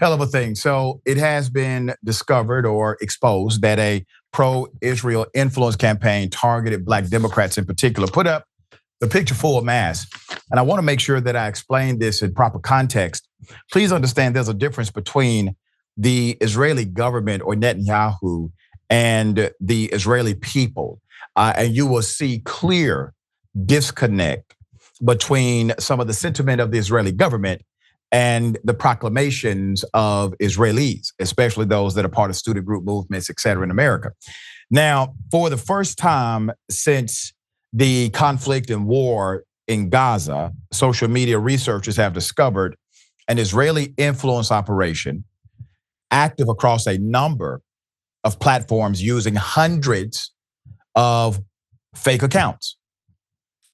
Hell of a thing. So it has been discovered or exposed that a pro-Israel influence campaign targeted Black Democrats in particular. Put up the picture full mass. And I want to make sure that I explain this in proper context. Please understand there's a difference between the Israeli government or Netanyahu and the Israeli people. And you will see clear disconnect between some of the sentiment of the Israeli government and the proclamations of Israelis, especially those that are part of student group movements, et cetera, in America. Now, for the first time since the conflict and war in Gaza, social media researchers have discovered an Israeli influence operation active across a number of platforms using hundreds of fake accounts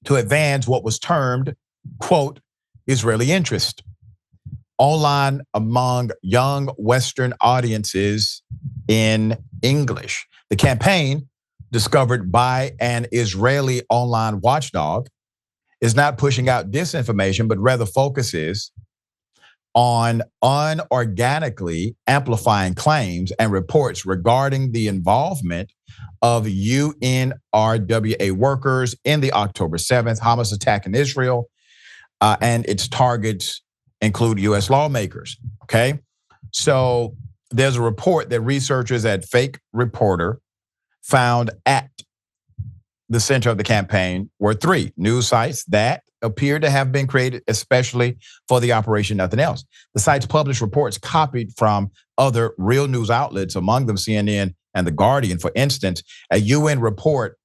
to advance what was termed, quote, Israeli interest online among young Western audiences in English. The campaign, discovered by an Israeli online watchdog, is not pushing out disinformation, but rather focuses on unorganically amplifying claims and reports regarding the involvement of UNRWA workers in the October 7th Hamas attack in Israel, and its targets include US lawmakers, okay? So there's a report that researchers at Fake Reporter found at the center of the campaign were 3 news sites that appear to have been created especially for the operation, nothing else. The sites published reports copied from other real news outlets, among them CNN and The Guardian. For instance, a UN report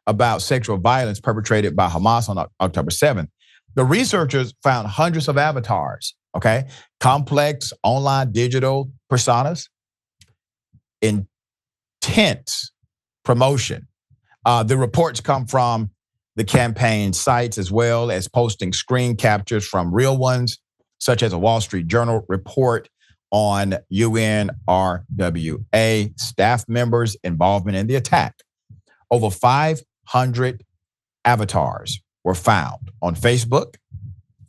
about sexual violence perpetrated by Hamas on October 7th. The researchers found hundreds of avatars, okay? Complex online digital personas, intense promotion. The reports come from the campaign sites as well as posting screen captures from real ones, such as a Wall Street Journal report on UNRWA staff members' involvement in the attack. Over 500 avatars were found on Facebook,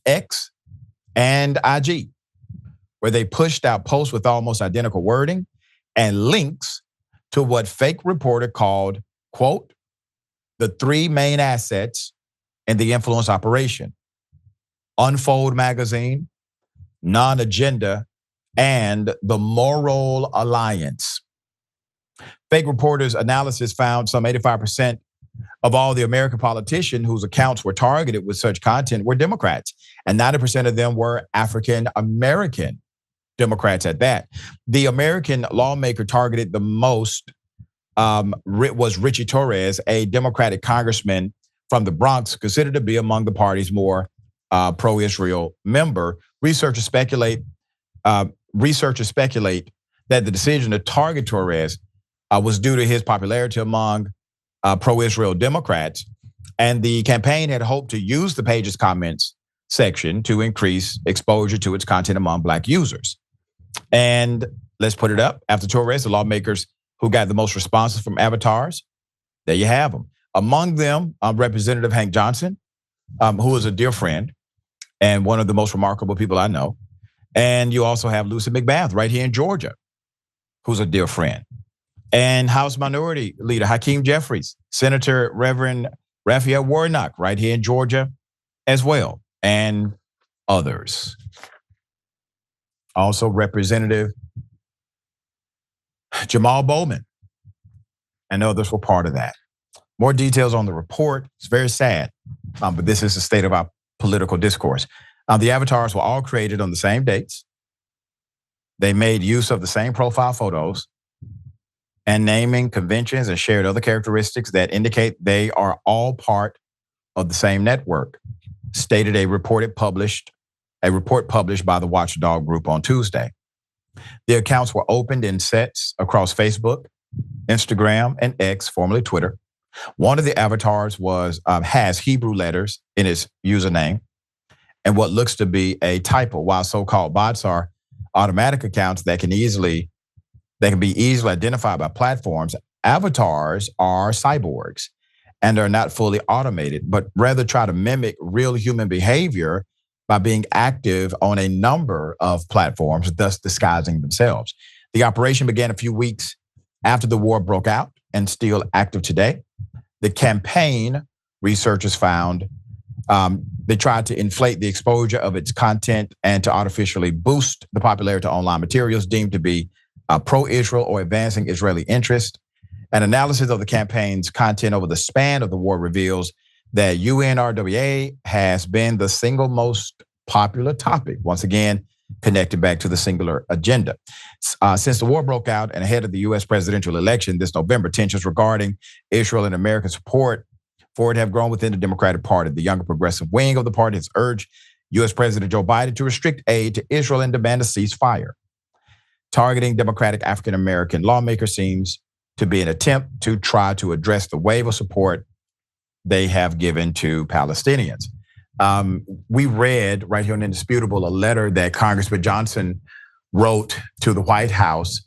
X, and IG, where they pushed out posts with almost identical wording and links to what Fake Reporter called, quote, the 3 main assets in the influence operation: Unfold magazine, Non-Agenda, and the Moral Alliance. Fake Reporter's analysis found some 85% of all the American politicians whose accounts were targeted with such content were Democrats, and 90% of them were African American Democrats at that. The American lawmaker targeted the most was Richey Torres, a Democratic congressman from the Bronx, considered to be among the party's more pro-Israel member. Researchers speculate that the decision to target Torres was due to his popularity among pro-Israel Democrats, and the campaign had hoped to use the page's comments section to increase exposure to its content among Black users. And let's put it up. After Torres, the lawmakers who got the most responses from avatars, there you have them. Among them, Representative Hank Johnson, who is a dear friend and one of the most remarkable people I know. And you also have Lucy McBath right here in Georgia, who's a dear friend. And House Minority Leader Hakeem Jeffries, Senator Reverend Raphael Warnock right here in Georgia as well, and others. Also Representative Jamal Bowman and others were part of that. More details on the report. It's very sad, but this is the state of our political discourse. The avatars were all created on the same dates. They made use of the same profile photos and naming conventions and shared other characteristics that indicate they are all part of the same network, stated a report published by the Watchdog Group on Tuesday. The accounts were opened in sets across Facebook, Instagram, and X, formerly Twitter. One of the avatars has Hebrew letters in its username and what looks to be a typo, while so-called bots are automatic accounts that can be easily identified by platforms. Avatars are cyborgs and are not fully automated, but rather try to mimic real human behavior by being active on a number of platforms, thus disguising themselves. The operation began a few weeks after the war broke out and still active today. The campaign, researchers found, they tried to inflate the exposure of its content and to artificially boost the popularity of online materials deemed to be pro-Israel or advancing Israeli interest. An analysis of the campaign's content over the span of the war reveals that UNRWA has been the single most popular topic, once again, connected back to the singular agenda. Since the war broke out and ahead of the US presidential election this November, tensions regarding Israel and American support for it have grown within the Democratic Party. The younger progressive wing of the party has urged US President Joe Biden to restrict aid to Israel and demand a ceasefire. Targeting Democratic African American lawmakers seems to be an attempt to try to address the wave of support they have given to Palestinians. We read right here on Indisputable a letter that Congressman Johnson wrote to the White House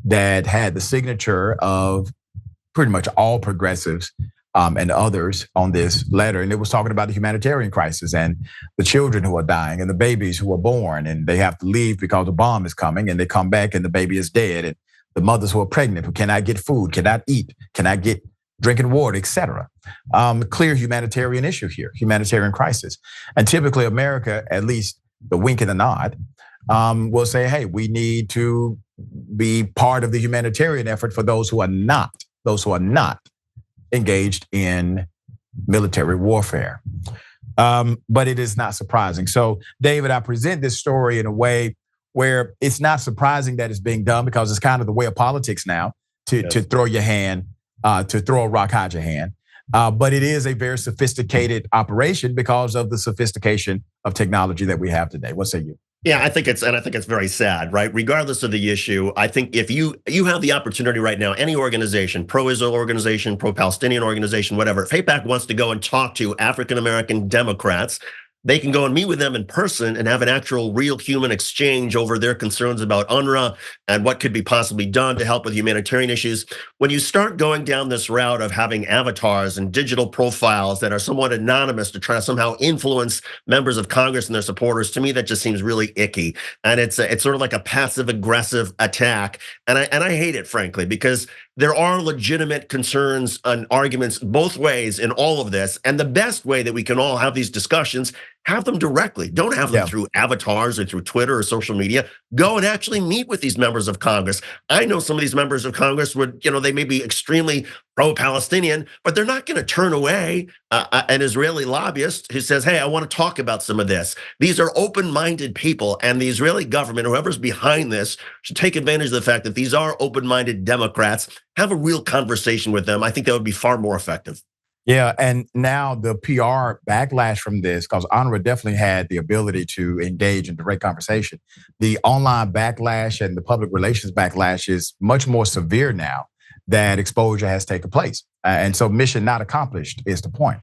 that had the signature of pretty much all progressives and others on this letter. And it was talking about the humanitarian crisis and the children who are dying and the babies who are born and they have to leave because a bomb is coming and they come back and the baby is dead. And the mothers who are pregnant, who cannot get food, cannot eat, cannot get drinking water, etc. Clear humanitarian issue here, humanitarian crisis. And typically America, at least the wink and the nod, will say, hey, we need to be part of the humanitarian effort for those who are not engaged in military warfare. But it is not surprising. So, David, I present this story in a way where it's not surprising that it's being done because it's kind of the way of politics now to throw your hand, to throw a rock, hide your hand. But it is a very sophisticated operation because of the sophistication of technology that we have today. What say you? Yeah, I think it's very sad, right? Regardless of the issue, I think if you have the opportunity right now, any organization, pro-Israel organization, pro-Palestinian organization, whatever, if AIPAC wants to go and talk to African-American Democrats, they can go and meet with them in person and have an actual real human exchange over their concerns about UNRWA and what could be possibly done to help with humanitarian issues. When you start going down this route of having avatars and digital profiles that are somewhat anonymous to try to somehow influence members of Congress and their supporters, to me, that just seems really icky. And it's sort of like a passive aggressive attack. And I hate it, frankly, because there are legitimate concerns and arguments both ways in all of this. And the best way that we can all have these discussions, have them directly. Don't have them through avatars or through Twitter or social media. Go and actually meet with these members of Congress. I know some of these members of Congress would, they may be extremely pro-Palestinian, but they're not going to turn away an Israeli lobbyist who says, hey, I want to talk about some of this. These are open-minded people, and the Israeli government, whoever's behind this, should take advantage of the fact that these are open-minded Democrats. Have a real conversation with them. I think that would be far more effective. Yeah, and now the PR backlash from this, because UNRWA definitely had the ability to engage in direct conversation. The online backlash and the public relations backlash is much more severe now that exposure has taken place. And so mission not accomplished is the point.